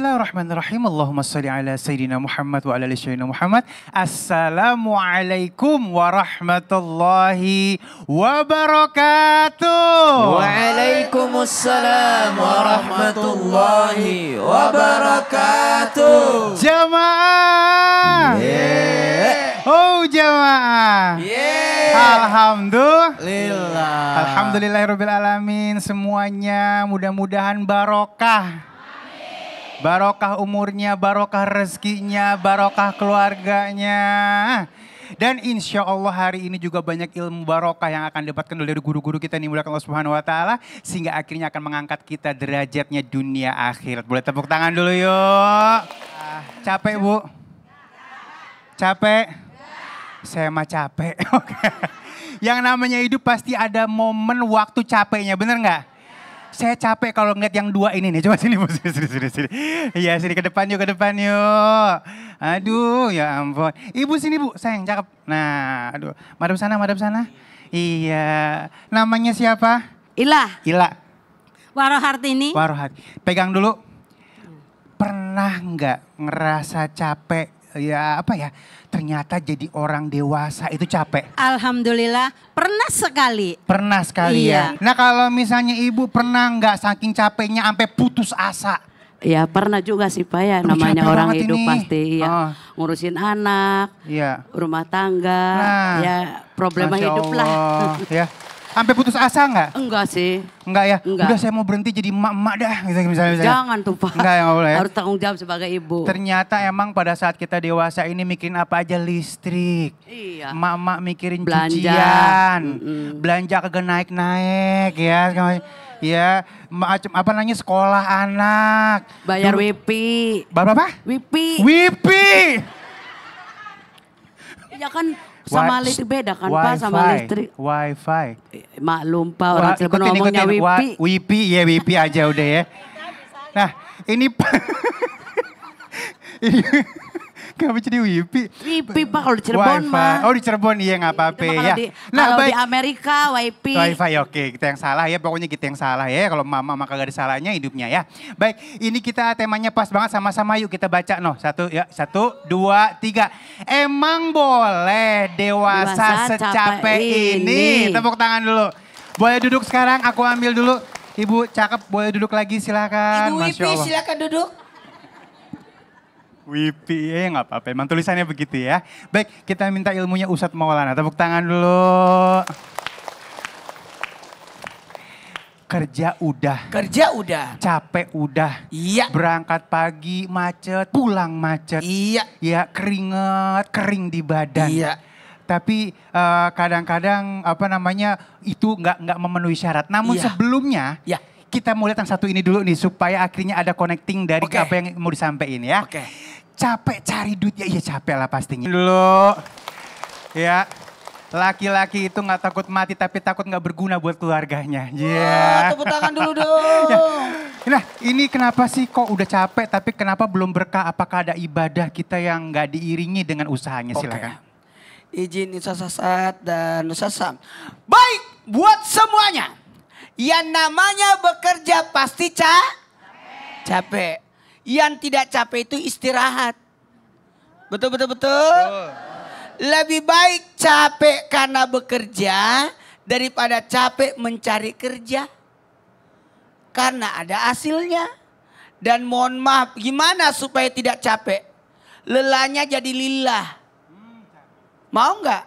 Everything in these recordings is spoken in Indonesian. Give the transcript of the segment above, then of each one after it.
Bismillahirrahmanirrahim. Allahumma sholli ala Sayyidina Muhammad wa ala ali Sayyidina Muhammad. Assalamualaikum warahmatullahi wabarakatuh. Waalaikumsalam warahmatullahi wabarakatuh. Jamaah. Oh jamaah. Alhamdulillah. Alhamdulillahirabbil alamin. Semuanya mudah-mudahan barokah. Barokah umurnya, barokah rezekinya, barokah keluarganya. Dan insya Allah hari ini juga banyak ilmu barokah yang akan didapatkan dari guru-guru kita nih, muliakan Allah Subhanahu Wa Taala, sehingga akhirnya akan mengangkat kita derajatnya dunia akhirat. Boleh tepuk tangan dulu yuk. Capek Bu? Capek? Saya mah capek. Yang namanya hidup pasti ada momen waktu capeknya, bener nggak? Saya capek kalau ngeliat yang dua ini nih. Coba sini Bu, sini. Iya sini ke depan yuk. Aduh ya ampun. Ibu sini Bu, sayang cakep. Nah aduh, madep sana. Iya, namanya siapa? Ila. Warohartini. Pegang dulu. Pernah nggak ngerasa capek? Ya apa ya, ternyata jadi orang dewasa itu capek. Alhamdulillah pernah sekali. Pernah sekali iya. Ya. Nah kalau misalnya ibu pernah nggak saking capeknya sampai putus asa? Ya pernah juga sih Pak ya, namanya orang hidup ini. pasti ya. Ngurusin anak, rumah tangga, ya problema hidup lah. Ya. Sampai putus asa nggak? Enggak sih. Enggak ya? Enggak. Udah saya mau berhenti jadi emak-emak dah. Misalnya. Jangan tuh Pak. Enggak ya, boleh ya? Harus tanggung jawab sebagai ibu. Ternyata emang pada saat kita dewasa ini mikirin apa aja listrik. Iya. Emak-emak mikirin belanja. Cucian. Belanja kagak naik-naik ya. Ya, macam apa namanya sekolah anak. Bayar WIPI. Berapa? WIPI. Ya kan sama listrik beda kan Pak sama listrik. Wifi. Maklum Pak, orang Cirebon ngomongnya WIPI. WIPI ya WIPI aja udah ya. Nah ini kenapa jadi WIPI? WIPI Pak kalau di Cirebon mah. Oh di Cirebon iya nggak apa-apa ya. Kalau di Amerika WIPI. WiFi oke, kita yang salah ya, pokoknya kita yang salah ya. Kalau mama maka gak ada salahnya hidupnya ya. Baik, ini kita temanya pas banget, sama-sama yuk kita baca no. 1, 2, 3. Emang boleh dewasa secapek ini? Tepuk tangan dulu. Boleh duduk sekarang, aku ambil dulu. Ibu cakep, boleh duduk lagi silakan. Ibu WIPI silakan duduk. WIPI ya nggak apa-apa, emang tulisannya begitu ya. Baik, kita minta ilmunya Ustadz Maulana. Tepuk tangan dulu. Kerja udah. Capek udah. Iya. Berangkat pagi macet, pulang macet. Iya. Ya keringet, kering di badan. Iya. Tapi kadang-kadang apa namanya itu nggak memenuhi syarat. Namun sebelumnya kita mau lihat yang satu ini dulu nih supaya akhirnya ada connecting dari apa yang mau disampaikan ya. Capek cari duit ya, iya capek lah pastinya. Dulu ya. Laki-laki itu nggak takut mati tapi takut nggak berguna buat keluarganya. Tepuk tangan dulu dong. Nah ini kenapa sih kok udah capek tapi kenapa belum berkah? Apakah ada ibadah kita yang nggak diiringi dengan usahanya? Silakan. Izin Ustaz Sasat dan Ustaz Sam. Baik buat semuanya. Yang namanya bekerja pasti capek. Yang tidak capek itu istirahat. Betul. Lebih baik capek karena bekerja daripada capek mencari kerja. Karena ada hasilnya. Dan mohon maaf, gimana supaya tidak capek? Lelahnya jadi lillah. Mau nggak?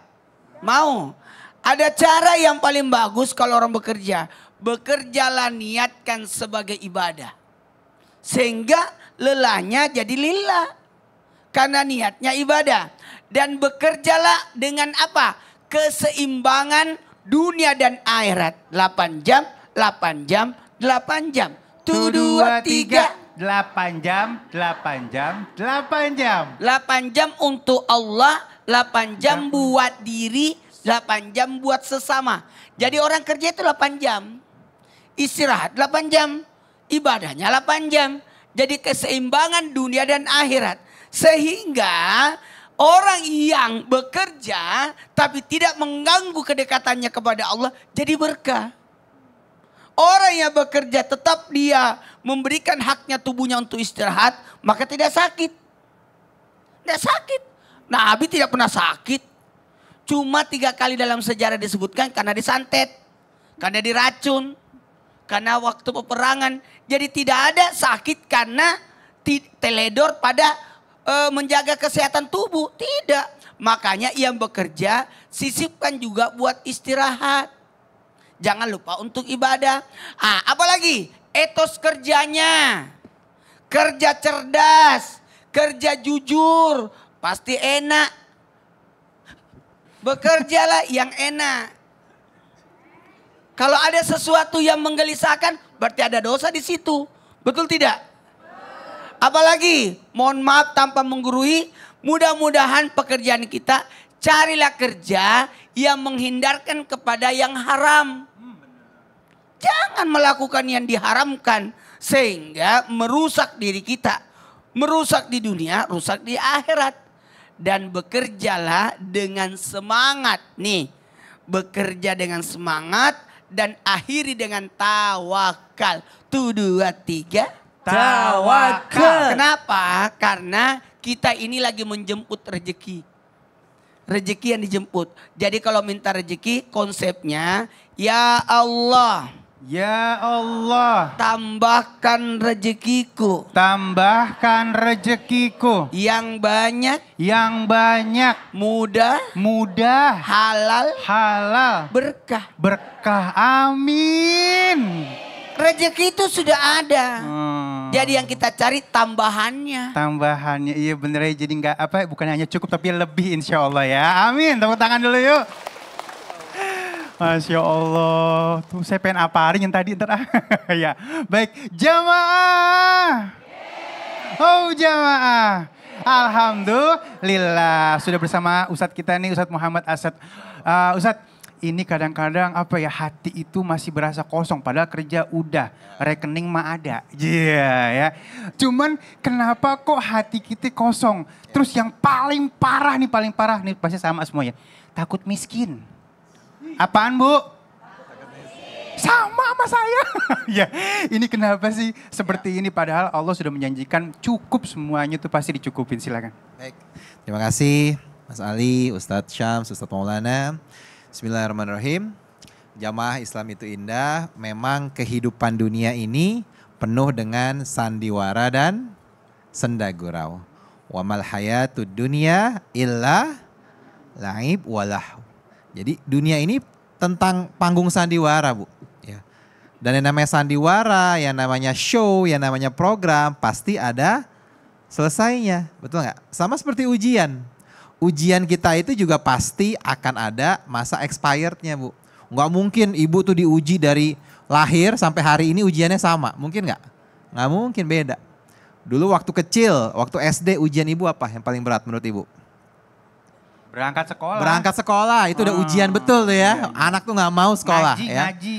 Mau. Ada cara yang paling bagus kalau orang bekerja. Bekerjalah niatkan sebagai ibadah. Sehingga lelahnya jadi lillah. Karena niatnya ibadah. Dan bekerjalah dengan apa? Keseimbangan dunia dan akhirat. 8 jam. 8 jam. 1, 2, 3. 8 jam. 8 jam untuk Allah. 8 jam buat diri. 8 jam buat sesama. Jadi orang kerja itu 8 jam. Istirahat 8 jam. Ibadahnya 8 jam. Jadi keseimbangan dunia dan akhirat. Sehingga orang yang bekerja tapi tidak mengganggu kedekatannya kepada Allah jadi berkah. orang yang bekerja tetap dia memberikan haknya tubuhnya untuk istirahat, maka tidak sakit. Tidak sakit. Nabi tidak pernah sakit. Cuma 3 kali dalam sejarah disebutkan karena disantet, karena diracun, karena waktu peperangan. Jadi tidak ada sakit karena teledor pada menjaga kesehatan tubuh. Tidak. Makanya yang bekerja sisipkan juga buat istirahat. Jangan lupa untuk ibadah. Apalagi etos kerjanya. Kerja cerdas, kerja jujur, pasti enak. Bekerjalah yang enak. Kalau ada sesuatu yang menggelisahkan, berarti ada dosa di situ. Betul tidak? Apalagi, mohon maaf tanpa menggurui, mudah-mudahan pekerjaan kita carilah kerja yang menghindarkan kepada yang haram. Jangan melakukan yang diharamkan sehingga merusak diri kita. Merusak di dunia, rusak di akhirat. Dan bekerjalah dengan semangat. Nih, bekerja dengan semangat dan akhiri dengan tawakal. 1, 2, 3. Tawakal. Kenapa? Karena kita ini lagi menjemput rezeki. Rezeki yang dijemput. Jadi kalau minta rezeki konsepnya, ya Allah. Ya Allah. Tambahkan rezekiku. Tambahkan rezekiku. Yang banyak. Yang banyak. Mudah. Mudah. Halal. Halal. Berkah. Berkah. Amin. Rezeki itu sudah ada. Jadi yang kita cari tambahannya. Tambahannya, iya bener ya. Jadi nggak bukan hanya cukup tapi lebih insya Allah ya. Amin. Tepuk tangan dulu yuk. Masya Allah. Tuh saya pengen aparin yang tadi ntar. Ya, baik. Jamaah. Oh jamaah. Alhamdulillah. Sudah bersama Ustadz kita nih, Ustadz Muhammad Asad. Ustadz, ini kadang-kadang hati itu masih berasa kosong. Padahal kerja udah, rekening mah ada. Iya ya. Cuman kenapa kok hati kita kosong? Terus yang paling parah nih pasti sama semuanya. Takut miskin. Apaan Bu? Sama saya. Ya, ini kenapa sih seperti ini? Padahal Allah sudah menjanjikan cukup semuanya tuh pasti dicukupin. Silakan. Baik, terima kasih Mas Ali, Ustadz Syams, Ustadz Maulana. Bismillahirrahmanirrahim. Jamaah Islam itu indah. Memang kehidupan dunia ini penuh dengan sandiwara dan senda gurau. Wa mal hayatud dunya illa laib walahu. Jadi dunia ini tentang panggung sandiwara Bu. Ya. Dan yang namanya sandiwara, yang namanya show, yang namanya program pasti ada selesainya. Betul nggak? Sama seperti ujian. Ujian kita itu juga pasti akan ada masa expirednya Bu. Nggak mungkin ibu tuh diuji dari lahir sampai hari ini ujiannya sama. Mungkin nggak? Nggak mungkin, beda. Dulu waktu kecil, waktu SD ujian ibu apa yang paling berat menurut ibu? Berangkat sekolah. Berangkat sekolah, itu udah ujian betul tuh ya. Iya. Anak tuh nggak mau sekolah.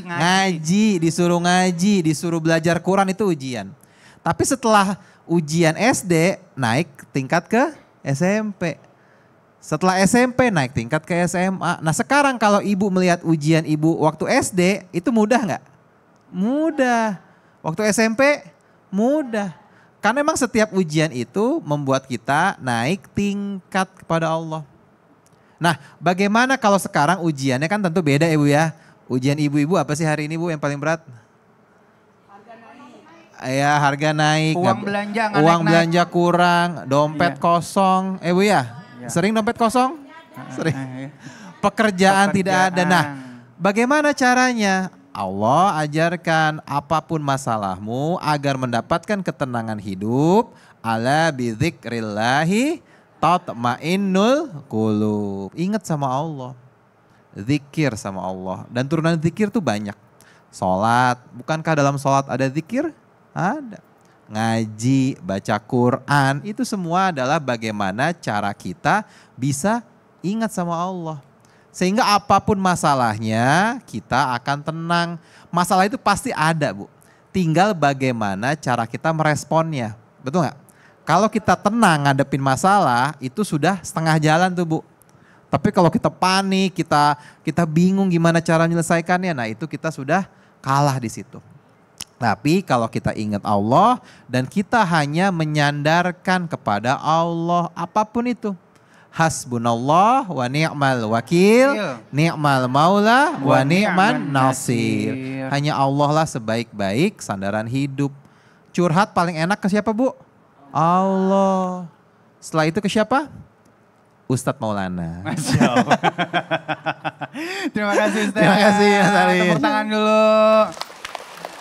Ngaji, disuruh belajar Quran itu ujian. Tapi setelah ujian SD naik tingkat ke SMP. Setelah SMP naik tingkat ke SMA. Nah sekarang kalau ibu melihat ujian ibu waktu SD itu mudah nggak? Mudah. Waktu SMP mudah. Karena memang setiap ujian itu membuat kita naik tingkat kepada Allah. Nah bagaimana kalau sekarang ujiannya kan tentu beda Ibu ya. Ujian ibu-ibu apa sih hari ini Bu yang paling berat? Harga naik. Ya harga naik. Uang belanja kurang, dompet kosong. Bu ya? Sering dompet kosong? Sering. Pekerjaan tidak ada. Nah bagaimana caranya? Allah ajarkan apapun masalahmu agar mendapatkan ketenangan hidup. Ala bidzikrillahi tatmainnul qulub. Ingat sama Allah. Zikir sama Allah. Dan turunan zikir tuh banyak. Sholat. Bukankah dalam sholat ada zikir? Ada. Ngaji, baca Quran. Itu semua adalah bagaimana cara kita bisa ingat sama Allah. Sehingga apapun masalahnya kita akan tenang. Masalah itu pasti ada Bu. Tinggal bagaimana cara kita meresponnya. Betul nggak? Kalau kita tenang ngadepin masalah itu sudah setengah jalan tuh Bu. Tapi kalau kita panik, kita bingung gimana cara menyelesaikannya. Nah itu kita sudah kalah di situ. Tapi kalau kita ingat Allah dan kita hanya menyandarkan kepada Allah apapun itu. Hasbunallah wa ni'mal wakil, ni'mal maula wa ni'man nasir. Hanya Allah lah sebaik-baik sandaran hidup. Curhat paling enak ke siapa, Bu? Allah. Setelah itu ke siapa? Ustadz Maulana. Masya Allah. Terima kasih Ustadz. Terima kasih Mas Arif. Tepuk tangan dulu.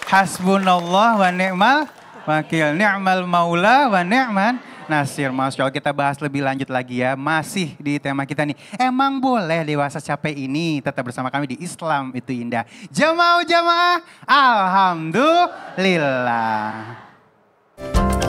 Hasbunallah wa ni'mal wakil, ni'mal maula wa ni'man nasir. Masya Allah, kita bahas lebih lanjut lagi ya. Masih di tema kita nih. Emang boleh dewasa capek ini? Tetap bersama kami di Islam Itu Indah. Jamaah, alhamdulillah.